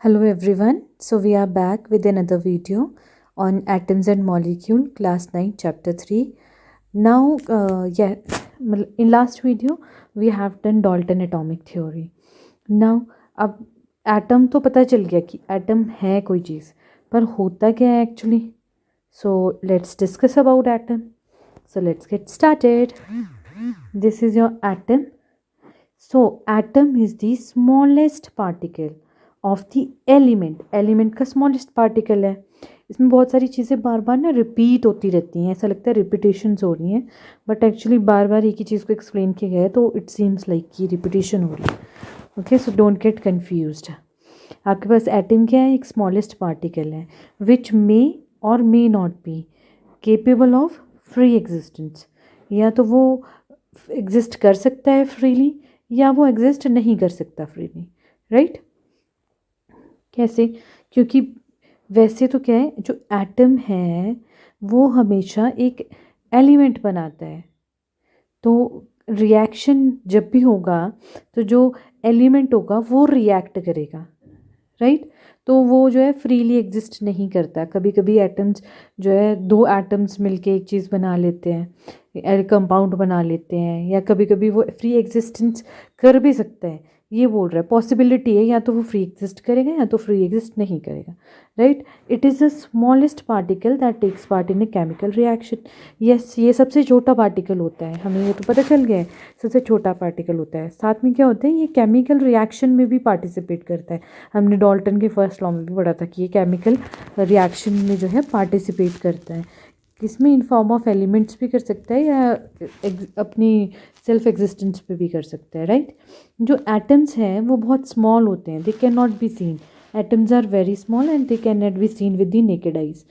Hello everyone. So we are back with another video on atoms and molecule class 9 chapter 3. Now in last video we have done Dalton atomic theory. Now अब atom तो पता चल गया कि atom है कोई चीज़, पर होता क्या है actually. So let's discuss about atom. So let's get started. This is your atom. So atom is the smallest particle of the element का स्मॉलेस्ट पार्टिकल है. इसमें बहुत सारी चीज़ें बार बार ना रिपीट होती रहती हैं, ऐसा लगता है रिपीटेशंस हो रही हैं, बट एक्चुअली बार बार एक ही चीज़ को एक्सप्लेन किया गया है तो इट सीम्स लाइक कि रिपीटेशन हो रही है. Okay, so don't get confused. आपके पास एटम क्या है? एक स्मॉलेस्ट पार्टिकल है विच मे और may not be capable of free existence. या तो वो एग्जिस्ट कर सकता है फ्रीली या वो एग्जिस्ट नहीं कर सकता फ्रीली. राइट? कैसे? क्योंकि वैसे तो क्या है, जो एटम है वो हमेशा एक एलिमेंट बनाता है, तो रिएक्शन जब भी होगा तो जो एलिमेंट होगा वो रिएक्ट करेगा. राइट? तो वो जो है फ्रीली एग्जिस्ट नहीं करता. कभी कभी एटम्स जो है, दो एटम्स मिलके एक चीज़ बना लेते हैं, कंपाउंड बना लेते हैं, या कभी कभी वो फ्री एग्जिस्टेंस कर भी सकता है. ये बोल रहा है पॉसिबिलिटी है, या तो वो फ्री एग्जिस्ट करेगा या तो फ्री एग्जिस्ट नहीं करेगा. Right? It is the smallest particle that takes part in a chemical reaction. Yes, ये सबसे छोटा पार्टिकल होता है, हमें ये तो पता चल गया है, सबसे छोटा पार्टिकल होता है. साथ में क्या होता है, ये केमिकल रिएक्शन में भी पार्टिसिपेट करता है. हमने डाल्टन के फर्स्ट लॉ में भी पढ़ा था कि ये केमिकल रिएक्शन में जो है पार्टिसिपेट करता है. इसमें इन फॉर्म ऑफ एलिमेंट्स भी कर सकता है या अपनी सेल्फ एग्जिस्टेंस पे भी कर सकता है. राइट? जो एटम्स हैं वो बहुत स्मॉल होते हैं, they can not be seen. Atoms are very small and they can not be seen with the naked eyes.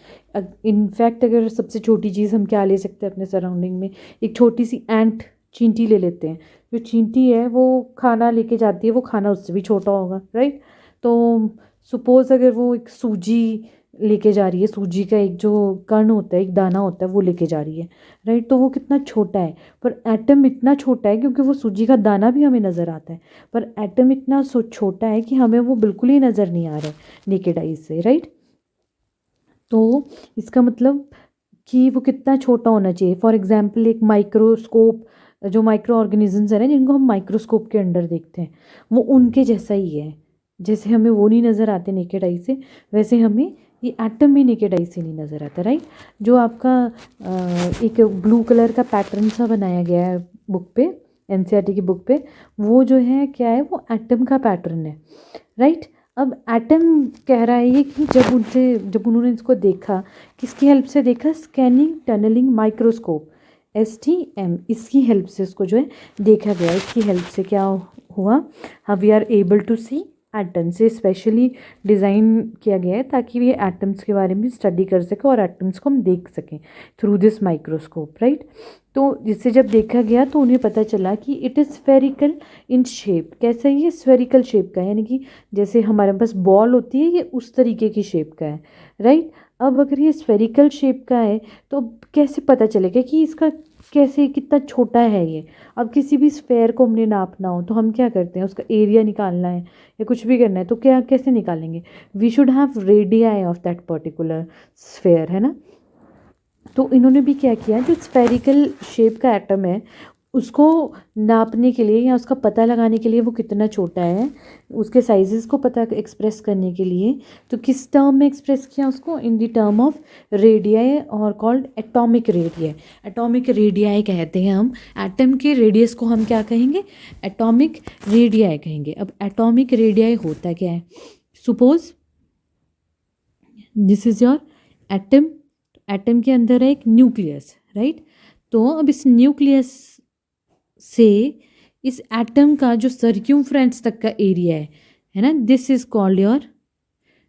In fact अगर सबसे छोटी चीज़ हम क्या ले सकते हैं अपने सराउंडिंग में, एक छोटी सी एंट चींटी ले लेते हैं. जो चींटी है वो खाना लेके जाती है, वो खाना उससे भी छोटा होगा. राइट? तो सपोज़ अगर वो एक सूजी लेके जा रही है, सूजी का एक जो कण होता है, एक दाना होता है, वो लेके जा रही है. राइट? तो वो कितना छोटा है, पर एटम इतना छोटा है क्योंकि वो सूजी का दाना भी हमें नज़र आता है, पर एटम इतना छोटा है कि हमें वो बिल्कुल ही नज़र नहीं आ रहा है नेकेड आइज से. राइट? तो इसका मतलब कि वो कितना छोटा होना चाहिए. फॉर एग्जाम्पल एक माइक्रोस्कोप, जो माइक्रो ऑर्गेनिजम्स हैं ना जिनको हम माइक्रोस्कोप के अंडर देखते हैं, वो उनके जैसा ही है. जैसे हमें वो नहीं नज़र आते नेकेड आई से, वैसे हमें ये एटम भी नेकेड आई से नहीं नज़र आता. राइट? जो आपका एक ब्लू कलर का पैटर्न सा बनाया गया है बुक पे, एनसीईआरटी की बुक पे, वो जो है क्या है, वो एटम का पैटर्न है. राइट? अब एटम कह रहा है ये कि जब उन्होंने इसको देखा, किसकी हेल्प से देखा? स्कैनिंग टनलिंग माइक्रोस्कोप, STM, इसकी हेल्प से इसको जो है देखा गया. इसकी हेल्प से क्या हुआ? हाँ, we are able to see atoms. से स्पेशली डिज़ाइन किया गया है ताकि ये एटम्स के बारे में स्टडी कर सके और एटम्स को हम देख सकें थ्रू दिस माइक्रोस्कोप. राइट? तो जिससे जब देखा गया तो उन्हें पता चला कि it is spherical in shape. कैसा है ये? स्फेरिकल शेप का है, यानी कि जैसे हमारे पास बॉल होती है, ये उस तरीके की शेप का है. राइट? अब अगर ये स्फेरिकल शेप का है तो कैसे पता चलेगा कि इसका कैसे, कितना छोटा है ये. अब किसी भी स्फेयर को हमने नापना हो तो हम क्या करते हैं, उसका एरिया निकालना है या कुछ भी करना है तो क्या कैसे निकालेंगे? We should have radii of that particular sphere, है ना. तो इन्होंने भी क्या किया, जो स्फेरिकल शेप का एटम है उसको नापने के लिए या उसका पता लगाने के लिए वो कितना छोटा है, उसके साइजेस को पता एक्सप्रेस करने के लिए, तो किस टर्म में एक्सप्रेस किया उसको? In the term of radii और called atomic radii. Atomic radii कहते हैं हम. एटम के रेडियस को हम क्या कहेंगे? एटॉमिक रेडियाई कहेंगे. अब एटॉमिक रेडियाई होता क्या है? Suppose this is your atom. Atom के अंदर है एक न्यूक्लियस. राइट? तो अब इस न्यूक्लियस से इस एटम का जो सर्क्यूमफ्रेंस तक का एरिया है ना, this is called your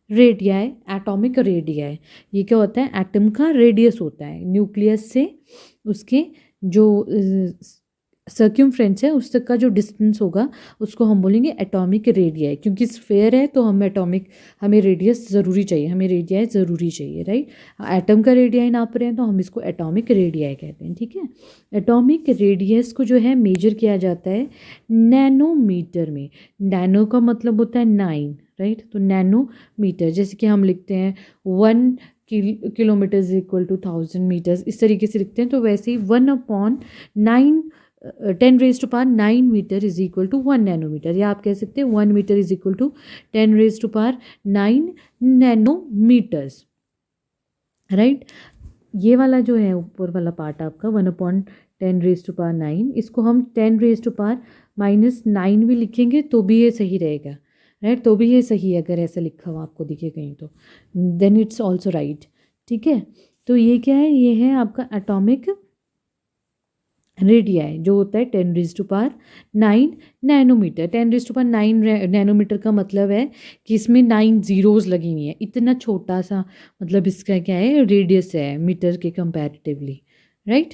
radii, atomic radii. ये क्या होता है? एटम का रेडियस होता है न्यूक्लियस से उसके जो सर्क्यूमफ्रेंस है उस तक का जो डिस्टेंस होगा उसको हम बोलेंगे एटॉमिक रेडियाई, क्योंकि स्फेयर है तो हमें रेडियस ज़रूरी चाहिए, हमें रेडियाई ज़रूरी चाहिए, राइट। एटम का रेडियाई नाप रहे हैं तो हम इसको एटॉमिक रेडियाई कहते हैं, ठीक है। एटॉमिक रेडियस को जो है मेजर किया जाता है नैनोमीटर में। नैनो का मतलब होता है 9, राइट। तो नैनोमीटर, जैसे कि हम लिखते हैं 1 kilometre is equal to 1000 metres, इस तरीके से लिखते हैं, तो वैसे ही 1/9 10⁻⁹ metre is equal to 1 nanometre, या आप कह सकते हैं 1 metre is equal to 10⁻⁹ nanometres, right. ये वाला जो है ऊपर वाला पार्ट आपका 1/10⁻⁹, इसको हम 10⁻⁻⁹ भी लिखेंगे तो भी ये सही रहेगा, राइट। तो भी ये सही है, अगर ऐसा लिखा हुआ आपको दिखे कहीं तो देन इट्स ऑल्सो राइट, ठीक है। तो ये क्या है, ये है आपका एटॉमिक रेडियाई जो होता है 10⁻⁹ नैनोमीटर। 10⁻⁹ नैनोमीटर का मतलब है कि इसमें 9 ज़ीरोज़ लगी हुई हैं, इतना छोटा सा मतलब इसका क्या है, रेडियस है मीटर के कंपैरेटिवली, राइट।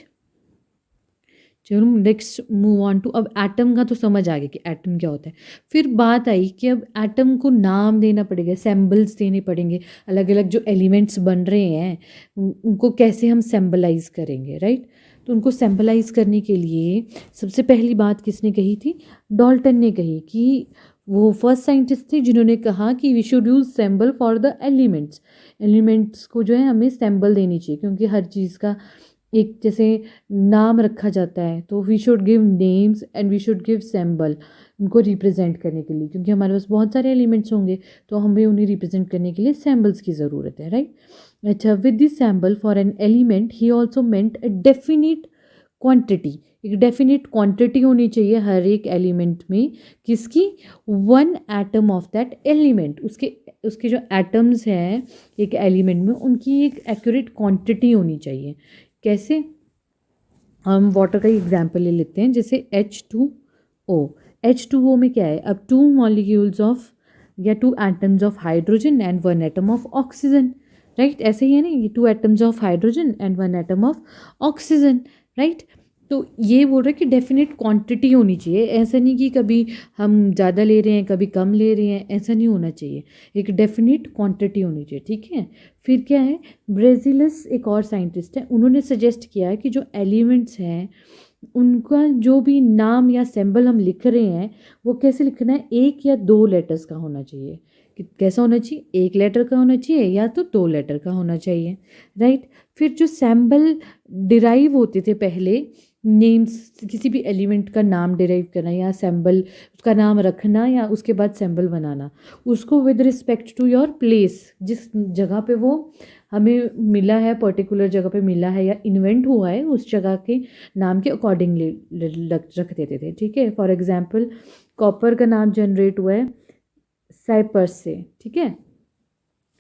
चलो नेक्स्ट मूव ऑन टू, अब एटम का तो समझ आ गया कि एटम क्या होता है। फिर बात आई कि अब एटम को नाम देना पड़ेगा, सिंबल्स देने पड़ेंगे, अलग अलग जो एलिमेंट्स बन रहे हैं उनको कैसे हम सिंबलाइज करेंगे, राइट। तो उनको सिंबलाइज करने के लिए सबसे पहली बात किसने कही थी, डाल्टन ने कही, कि वो फर्स्ट साइंटिस्ट थे जिन्होंने कहा कि we should use symbol for the elements. Elements को जो है हमें सिंबल देनी चाहिए, क्योंकि हर चीज़ का एक जैसे नाम रखा जाता है तो we should give names and we should give symbol उनको रिप्रेजेंट करने के लिए, क्योंकि हमारे पास बहुत सारे एलिमेंट्स होंगे तो हमें उन्हें रिप्रेजेंट करने के लिए सिंबल्स की ज़रूरत है, राइट। अच्छा, with this symbol for an element he also meant a definite quantity, एक डेफिनिट क्वांटिटी होनी चाहिए हर एक एलिमेंट में, किसकी, 1 एटम ऑफ दैट एलिमेंट, उसके उसके जो एटम्स हैं एक एलिमेंट में उनकी एक एक्यूरेट क्वांटिटी होनी चाहिए। कैसे, हम वाटर का ही एग्जाम्पल ले लेते हैं, जैसे H2O। H2O में क्या है, अब 2 मॉलिक्यूल्स ऑफ या 2 atoms of hydrogen and 1 atom of oxygen, right. ऐसे ही है ना, ये 2 atoms of hydrogen and 1 atom of oxygen, right. तो ये बोल रहे हैं कि डेफिनेट क्वांटिटी होनी चाहिए, ऐसा नहीं कि कभी हम ज़्यादा ले रहे हैं कभी कम ले रहे हैं, ऐसा नहीं होना चाहिए, एक डेफिनेट क्वांटिटी होनी चाहिए, ठीक है। फिर क्या है, ब्रेजिलस एक और साइंटिस्ट है, उन्होंने सजेस्ट किया है कि जो एलिमेंट्स हैं उनका जो भी नाम या सिंबल हम लिख रहे हैं वो कैसे लिखना है, 1 या 2 लेटर्स का होना चाहिए। कि कैसा होना चाहिए, 1 लेटर का होना चाहिए या तो 2 लेटर का होना चाहिए, राइट। फिर जो सिंबल डिराइव होते थे पहले, नेम्स, किसी भी एलिमेंट का नाम डिराइव करना या सिंबल उसका नाम रखना या उसके बाद सिंबल बनाना, उसको with respect to your place, जिस जगह पे वो हमें मिला है, पर्टिकुलर जगह पे मिला है या इन्वेंट हुआ है, उस जगह के नाम के अकॉर्डिंगली रख देते थे, ठीक है। फॉर एग्जांपल कॉपर का नाम जनरेट हुआ है साइप्रस से, ठीक है,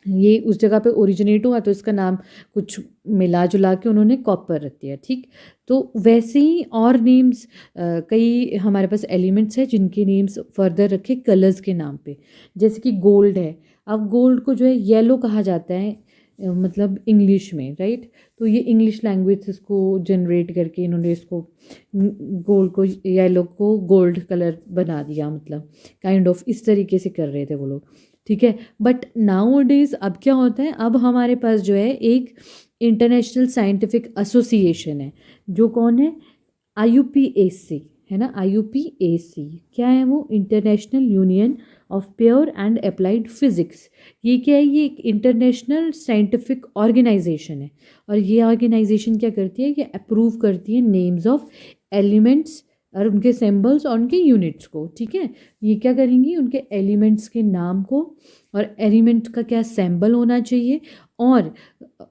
ये उस जगह पे ओरिजिनेट हुआ तो इसका नाम कुछ मिला जुला के उन्होंने कॉपर रख दिया, ठीक। तो वैसे ही और नेम्स कई हमारे पास एलिमेंट्स हैं जिनके नेम्स फर्दर रखे कलर्स के नाम पे, जैसे कि गोल्ड है, अब गोल्ड को जो है येलो कहा जाता है मतलब इंग्लिश में, राइट। तो ये इंग्लिश लैंग्वेज इसको जनरेट करके इन्होंने इसको गोल्ड को, येलो को गोल्ड कलर बना दिया, मतलब काइंड ऑफ इस तरीके से कर रहे थे वो लोग, ठीक है। बट नाउ डेज अब क्या होता है, अब हमारे पास जो है एक इंटरनेशनल साइंटिफिक एसोसिएशन है, जो कौन है, IUPAC है ना। IUPAC क्या है वो, international union of pure and applied physics. ये क्या है, ये एक इंटरनेशनल साइंटिफिक ऑर्गेनाइजेशन है, और ये ऑर्गेनाइजेशन क्या करती है, ये अप्रूव करती है नेम्स ऑफ एलिमेंट्स और उनके सिंबल्स और उनके यूनिट्स को, ठीक है। ये क्या करेंगी, उनके एलिमेंट्स के नाम को और एलिमेंट का क्या सिंबल होना चाहिए और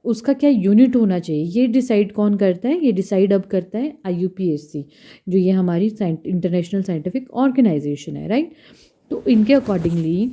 उसका क्या यूनिट होना चाहिए, ये डिसाइड कौन करता है, ये डिसाइड अब करता है IUPAC, जो ये हमारी इंटरनेशनल साइंटिफिक ऑर्गेनाइजेशन है, राइट। तो इनके अकॉर्डिंगली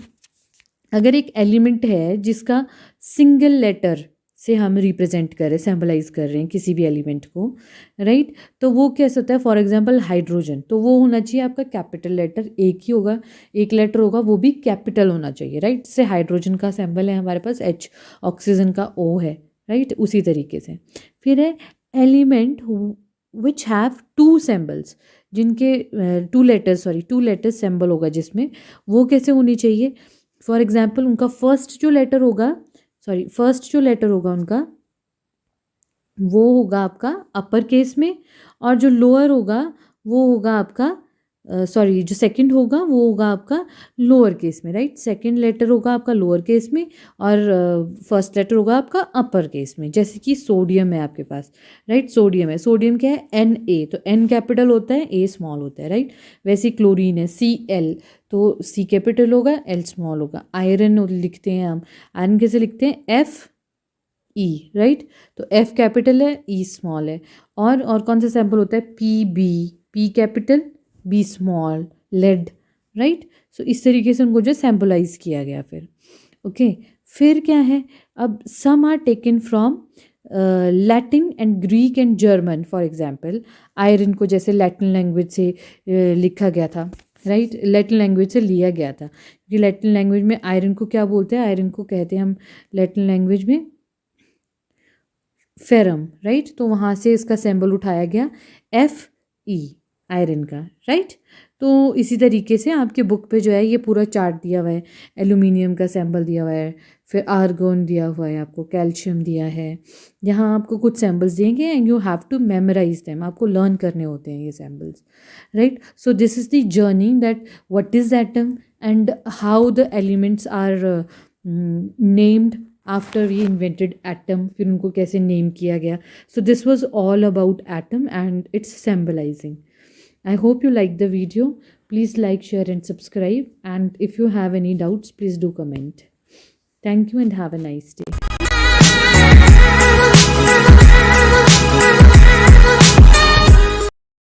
अगर एक एलिमेंट है जिसका सिंगल लेटर से हम रिप्रेजेंट कर रहे हैं, सिंबलाइज कर रहे हैं किसी भी एलिमेंट को, राइट, तो वो कैसे होता है, फॉर एग्जांपल हाइड्रोजन, तो वो होना चाहिए आपका कैपिटल लेटर, एक ही होगा, एक लेटर होगा, वो भी कैपिटल होना चाहिए, राइट। से हाइड्रोजन का सिंबल है हमारे पास H, ऑक्सीजन का O है, राइट, उसी तरीके से। फिर है element which have two symbols, जिनके टू लेटर्स सिंबल होगा जिसमें, वो कैसे होनी चाहिए? फॉर एग्जाम्पल उनका फर्स्ट जो लेटर होगा उनका, वो होगा आपका अपर केस में, और जो लोअर होगा वो होगा आपका जो सेकंड होगा वो होगा आपका लोअर केस में, राइट। सेकंड लेटर होगा आपका लोअर केस में और फर्स्ट लेटर होगा आपका अपर केस में। जैसे कि सोडियम है आपके पास, राइट। सोडियम है, सोडियम क्या है? Na, तो N कैपिटल होता है, A स्मॉल होता है, राइट। वैसे ही क्लोरीन है Cl, तो C कैपिटल होगा, L स्मॉल होगा। आयरन लिखते हैं हम, आयरन कैसे लिखते हैं? Fe, right. तो F कैपिटल है, E स्मॉल है। और कौन सा सैंपल होता है? Pb, P capital, B small, lead, right. So इस तरीके से उनको जो सैम्पलाइज किया गया फिर, ओके। फिर क्या है? अब some are taken from Latin and Greek and German. For example iron को जैसे लैटिन लैंग्वेज से लिखा गया था, राइट। लैटिन लैंग्वेज से लिया गया था, क्योंकि लैटिन लैंग्वेज में आयरन को क्या बोलते हैं? आयरन को कहते हैं हम लैटिन लैंग्वेज में फेरम, राइट। तो वहाँ से इसका सिंबल उठाया गया Fe, आयरन का, राइट। तो इसी तरीके से आपके बुक पे जो है ये पूरा चार्ट दिया हुआ है। एल्यूमिनियम का सिंबल दिया हुआ है, फिर आर्गोन दिया हुआ है, आपको कैल्शियम दिया है। यहाँ आपको कुछ सिंबल्स देंगे and you have to memorise them, आपको लर्न करने होते हैं ये symbols, right. So this is the journey that what is atom and how the elements are named after we invented atom, फिर उनको कैसे नेम किया गया। So this was all about atom and its symbolising. I hope you like the video. Please like, share and subscribe. And if you have any doubts, please do comment. Thank you and have a nice day.